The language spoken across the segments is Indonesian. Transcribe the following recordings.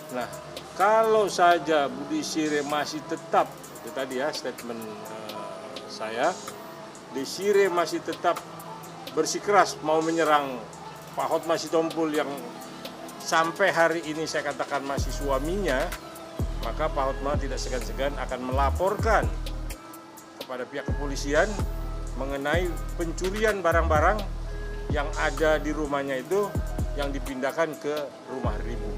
Nah, kalau saja Budi Siré masih tetap, itu tadi ya statement saya, Budi Siré masih tetap bersikeras mau menyerang Pak Hotma Sitompul yang sampai hari ini saya katakan masih suaminya, maka Pak Hotma tidak segan-segan akan melaporkan kepada pihak kepolisian mengenai pencurian barang-barang yang ada di rumahnya itu yang dipindahkan ke rumah Ribu.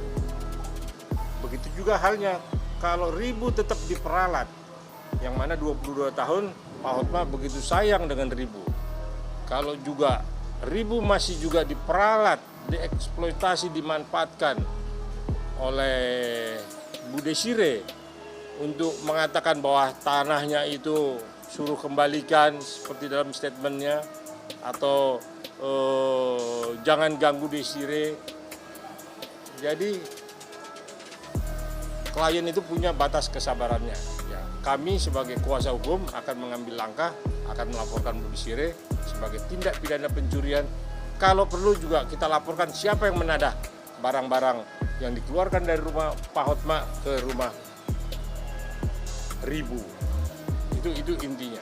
Begitu juga halnya kalau Ribu tetap diperalat, yang mana 22 tahun Pak Hotma begitu sayang dengan Ribu. Kalau juga Ribu masih juga diperalat, dieksploitasi, dimanfaatkan oleh Budi Siré untuk mengatakan bahwa tanahnya itu suruh kembalikan seperti dalam statementnya, atau jangan ganggu Budi Siré. Jadi klien itu punya batas kesabarannya. Ya, kami sebagai kuasa hukum akan mengambil langkah, akan melaporkan Budi Siré sebagai tindak pidana pencurian. Kalau perlu juga kita laporkan siapa yang menadah barang-barang yang dikeluarkan dari rumah Pak Hotma ke rumah Ribu. Itu intinya.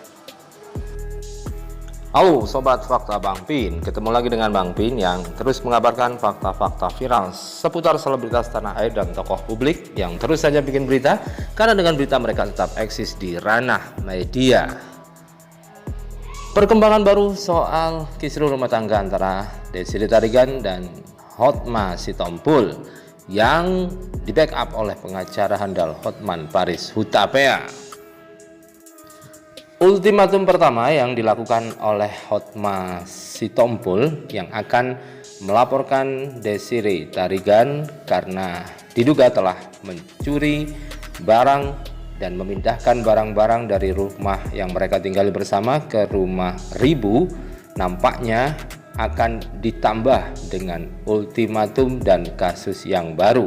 Halo Sobat Fakta Bang Pin, ketemu lagi dengan Bang Pin yang terus mengabarkan fakta-fakta viral seputar selebritas tanah air dan tokoh publik yang terus saja bikin berita, karena dengan berita mereka tetap eksis di ranah media. Perkembangan baru soal kisruh rumah tangga antara Desiree Tarigan dan Hotma Sitompul yang di backup oleh pengacara handal Hotman Paris Hutapea. Ultimatum pertama yang dilakukan oleh Hotma Sitompul yang akan melaporkan Desiree Tarigan karena diduga telah mencuri barang dan memindahkan barang-barang dari rumah yang mereka tinggali bersama ke rumah Ribu, nampaknya akan ditambah dengan ultimatum dan kasus yang baru,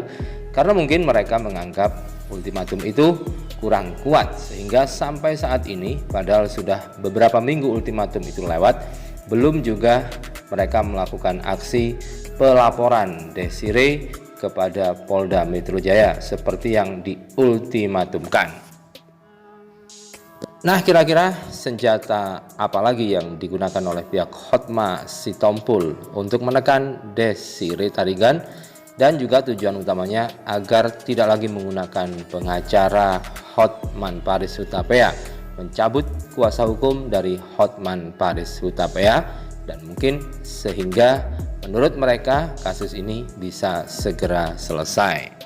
karena mungkin mereka menganggap ultimatum itu kurang kuat, sehingga sampai saat ini, padahal sudah beberapa minggu ultimatum itu lewat, belum juga mereka melakukan aksi pelaporan Desiree kepada Polda Metro Jaya seperti yang diultimatumkan. Nah, kira-kira senjata apa lagi yang digunakan oleh pihak Hotma Sitompul untuk menekan Desiree Tarigan, dan juga tujuan utamanya agar tidak lagi menggunakan pengacara Hotman Paris Hutapea, mencabut kuasa hukum dari Hotman Paris Hutapea, dan mungkin sehingga menurut mereka kasus ini bisa segera selesai.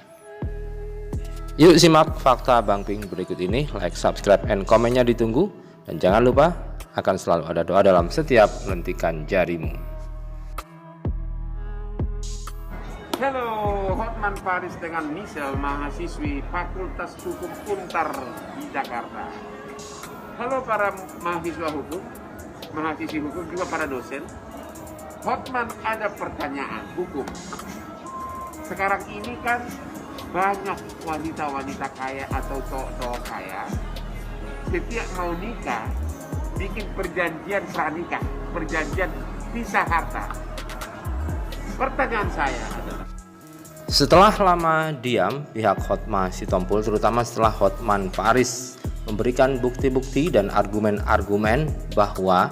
Yuk simak fakta Bang Ping berikut ini. Like, subscribe, and komennya ditunggu. Dan jangan lupa akan selalu ada doa dalam setiap lentikan jarimu. Halo, Hotman Paris dengan Michelle, mahasiswi Fakultas Hukum Untar di Jakarta. Halo para mahasiswa hukum, mahasiswi hukum, juga para dosen. Hotman, ada pertanyaan hukum. Sekarang ini kan banyak wanita-wanita kaya atau cowok-cowok kaya setiap mau nikah bikin perjanjian pranikah, perjanjian pisah harta. Pertanyaan saya adalah, setelah lama diam, pihak Hotma Sitompul, terutama setelah Hotman Paris memberikan bukti-bukti dan argumen-argumen bahwa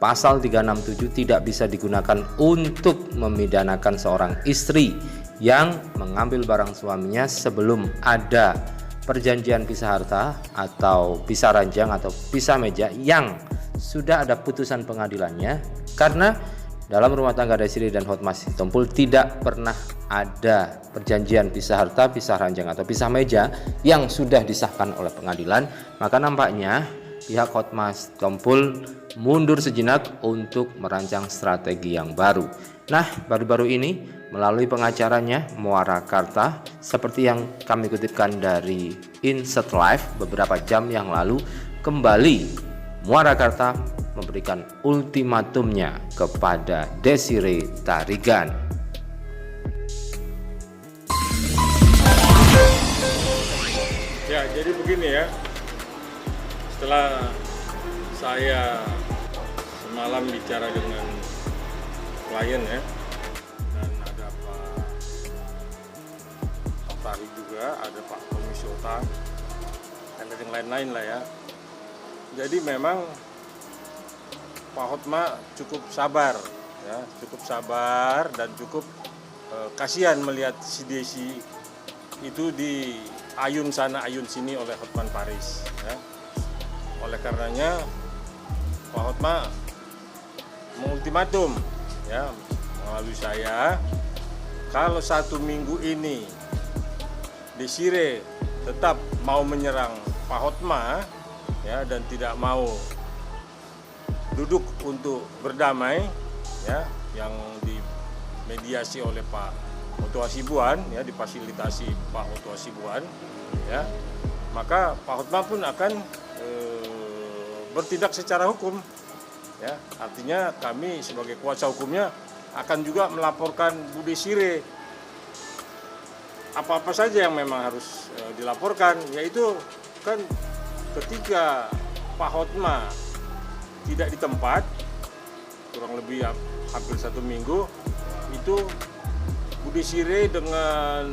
pasal 367 tidak bisa digunakan untuk memidanakan seorang istri yang mengambil barang suaminya sebelum ada perjanjian pisah harta atau pisah ranjang atau pisah meja yang sudah ada putusan pengadilannya, karena dalam rumah tangga Desiree dan Hotma Sitompul tidak pernah ada perjanjian pisah harta, pisah ranjang atau pisah meja yang sudah disahkan oleh pengadilan. Maka nampaknya pihak Hotma Sitompul mundur sejenak untuk merancang strategi yang baru. Nah, baru-baru ini melalui pengacaranya Muara Karta, seperti yang kami kutipkan dari Inset Live beberapa jam yang lalu, kembali Muara Karta memberikan ultimatumnya kepada Desiree Tarigan. Ya, jadi begini ya. Setelah saya semalam bicara dengan klien ya, dan ada Pak Tari juga, ada Pak Komisiotan, dan yang lain-lain lah ya. Jadi memang Pak Hotma cukup sabar, ya, cukup sabar dan cukup kasihan melihat si Desi itu di ayun sana ayun sini oleh Hotman Paris. Ya. Oleh karenanya Pak Hotma mengultimatum, ya, melalui saya, kalau 1 minggu ini Desire tetap mau menyerang Pak Hotma, ya, dan tidak mau duduk untuk berdamai, ya, yang dimediasi oleh Pak Oto Hasibuan, ya, difasilitasi Pak Oto Hasibuan, ya, maka Pak Hotma pun akan bertindak secara hukum, ya. Artinya kami sebagai kuasa hukumnya akan juga melaporkan Bu Desire apa-apa saja yang memang harus dilaporkan, yaitu kan ketika Pak Hotma tidak di tempat kurang lebih hampir 1 minggu, itu Bu Desire dengan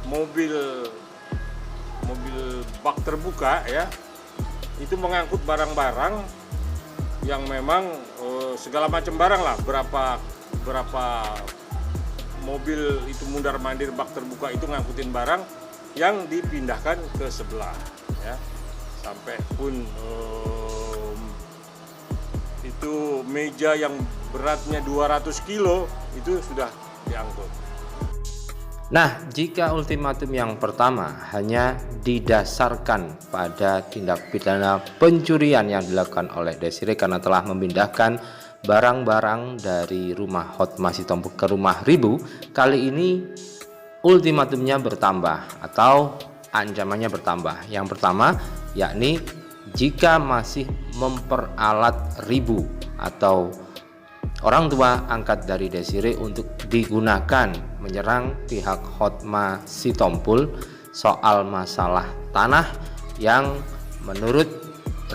mobil bak terbuka, ya, itu mengangkut barang-barang yang memang segala macam barang lah, berapa mobil itu mundar mandir bak terbuka itu ngangkutin barang yang dipindahkan ke sebelah, ya, sampai pun itu meja yang beratnya 200 kilo itu sudah diangkut. Nah, jika ultimatum yang pertama hanya didasarkan pada tindak pidana pencurian yang dilakukan oleh Desire karena telah memindahkan barang-barang dari rumah Hotma Sitompul ke rumah Ribu, kali ini ultimatumnya bertambah atau ancamannya bertambah. Yang pertama yakni jika masih memperalat Ribu atau orang tua angkat dari Desire untuk digunakan menyerang pihak Hotma Sitompul soal masalah tanah yang menurut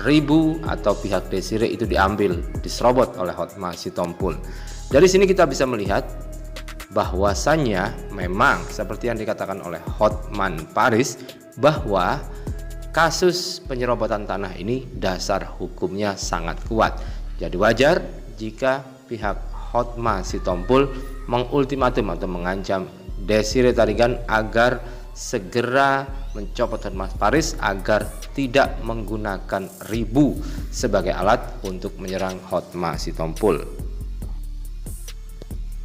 Ribu atau pihak Desire itu diambil, diserobot oleh Hotma Sitompul. Dari sini kita bisa melihat bahwasannya memang seperti yang dikatakan oleh Hotman Paris bahwa kasus penyerobotan tanah ini dasar hukumnya sangat kuat. Jadi wajar jika pihak Hotma Sitompul mengultimatum atau mengancam Desire Tarigan agar segera mencopot Hotman Paris agar tidak menggunakan Ribu sebagai alat untuk menyerang Hotma Sitompul.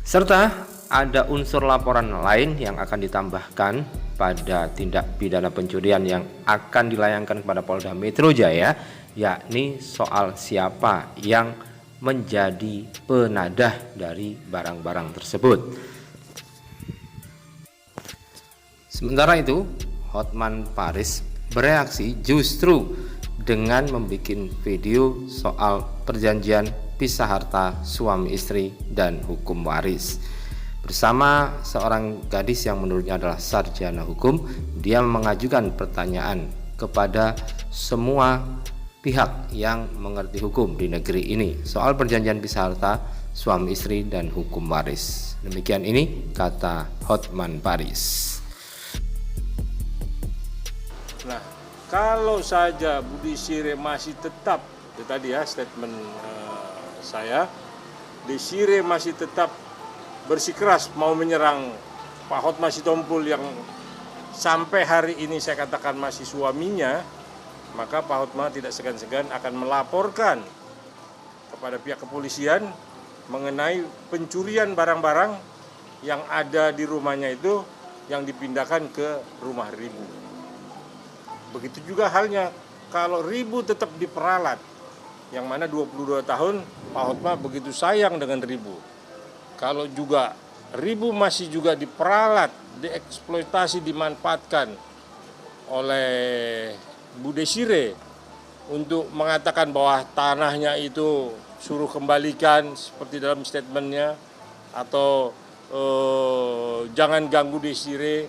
Serta ada unsur laporan lain yang akan ditambahkan pada tindak pidana pencurian yang akan dilayangkan kepada Polda Metro Jaya, yakni soal siapa yang menjadi penadah dari barang-barang tersebut. Sementara itu, Hotman Paris bereaksi justru dengan membuat video soal perjanjian pisah harta suami istri dan hukum waris. Bersama seorang gadis yang menurutnya adalah sarjana hukum, dia mengajukan pertanyaan kepada semua pihak yang mengerti hukum di negeri ini soal perjanjian pisah harta suami istri dan hukum waris. Demikian ini kata Hotman Paris. Nah, kalau saja Bu Desire masih tetap, itu tadi ya statement saya, Desire masih tetap bersikeras mau menyerang Pak Hotma Sitompul yang sampai hari ini saya katakan masih suaminya, maka Pak Hotma tidak segan-segan akan melaporkan kepada pihak kepolisian mengenai pencurian barang-barang yang ada di rumahnya itu yang dipindahkan ke rumah Ribu. Begitu juga halnya kalau Ribu tetap diperalat, yang mana 22 tahun Pak Hotma begitu sayang dengan Ribu. Kalau juga Ribu masih juga diperalat, dieksploitasi, dimanfaatkan oleh Bu Desire untuk mengatakan bahwa tanahnya itu suruh kembalikan seperti dalam statementnya, atau jangan ganggu Desire.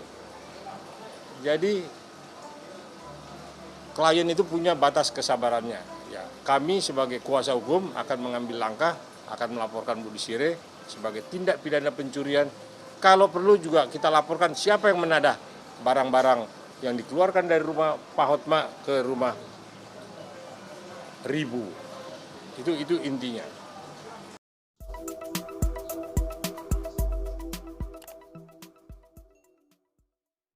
Jadi klien itu punya batas kesabarannya. Ya, kami sebagai kuasa hukum akan mengambil langkah, akan melaporkan Bu Desire sebagai tindak pidana pencurian kalau perlu juga kita laporkan siapa yang menadah barang-barang yang dikeluarkan dari rumah Pak Hotma ke rumah Ribu. Itu intinya.